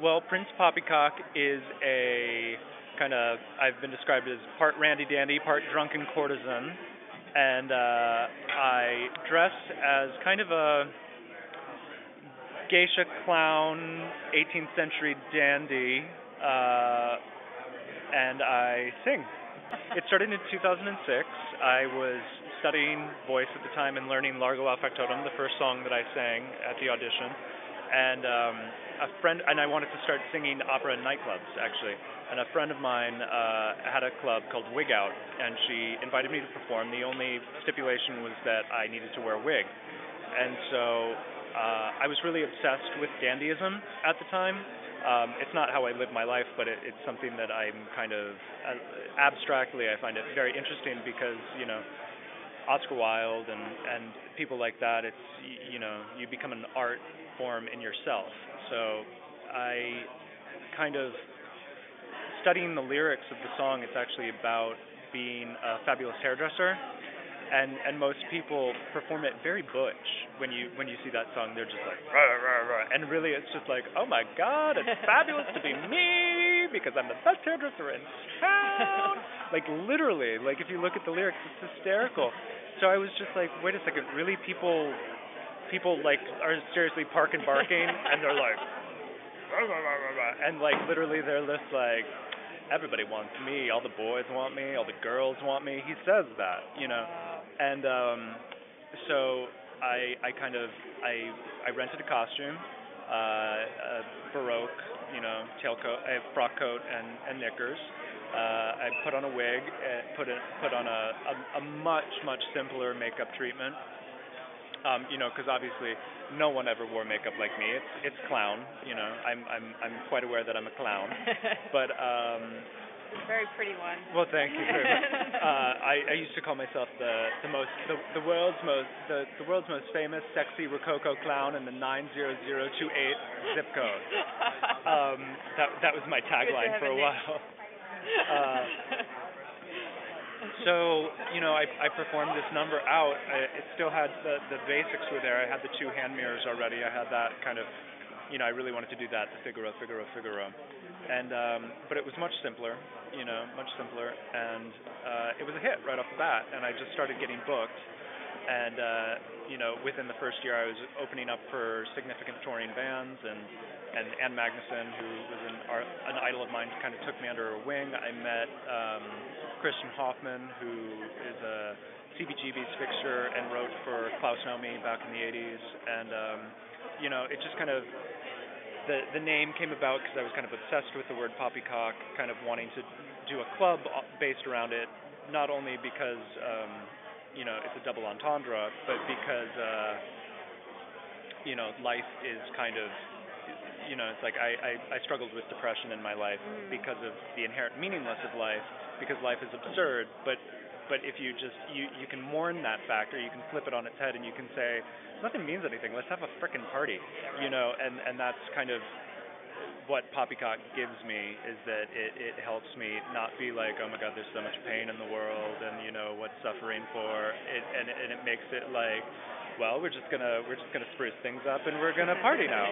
Well, Prince Poppycock is a kind of, I've been described as part randy dandy, part drunken courtesan, and I dress as kind of a geisha clown, 18th century dandy, and I sing. It started in 2006. I was studying voice at the time and learning Largo al Factotum, the first song that I sang at the audition. And a friend, and I wanted to start singing opera in nightclubs, actually. And a friend of mine had a club called Wig Out, and she invited me to perform. The only stipulation was that I needed to wear a wig. And so I was really obsessed with dandyism at the time. It's not how I live my life, but it's something that I'm kind of, abstractly, I find it very interesting because, Oscar Wilde and people like that, it's, you become an art form in yourself. So I kind of, studying the lyrics of the song, it's actually about being a fabulous hairdresser. And most people perform it very butch. When you see that song, they're just like, rah, rah, rah. And really it's just like, oh my God, it's fabulous to be me because I'm the best hairdresser in town. Like literally, like if you look at the lyrics, it's hysterical. So I was just like, wait a second, really people like are seriously barking and they're like, rah, rah, rah, rah, rah. And like literally they're just like, everybody wants me, all the boys want me, all the girls want me. He says that, And so I rented a costume, a Baroque, tailcoat, a frock coat and knickers. I put on a wig, put on a much simpler makeup treatment. Because obviously no one ever wore makeup like me. It's clown. I'm quite aware that I'm a clown, but. Very pretty one. Well, thank you very much. I used to call myself the world's most famous sexy Rococo clown in the 90028 zip code. That was my tagline for a while. So I performed this number out. It still had the basics were there. I had the two hand mirrors already. I had that kind of. I really wanted to do that, the Figaro. And but it was much simpler, and it was a hit right off the bat, and I just started getting booked, and within the first year I was opening up for significant touring bands, and Ann Magnuson, who was an idol of mine, kind of took me under her wing. I met Christian Hoffman, who is a CBGB's fixture and wrote for Klaus Nomi back in the 80s, and it just kind of the name came about because I was kind of obsessed with the word Poppycock, kind of wanting to do a club based around it, not only because it's a double entendre, but because life is kind of it's like I struggled with depression in my life because of the inherent meaningless of life, because life is absurd, but if you just you can mourn that fact, or you can flip it on its head and you can say nothing means anything, let's have a frickin' party, and that's kind of what Poppycock gives me, is that it helps me not be like, oh my God, there's so much pain in the world, and what's suffering for it, and it makes it like, well, we're just gonna spruce things up and we're gonna party now.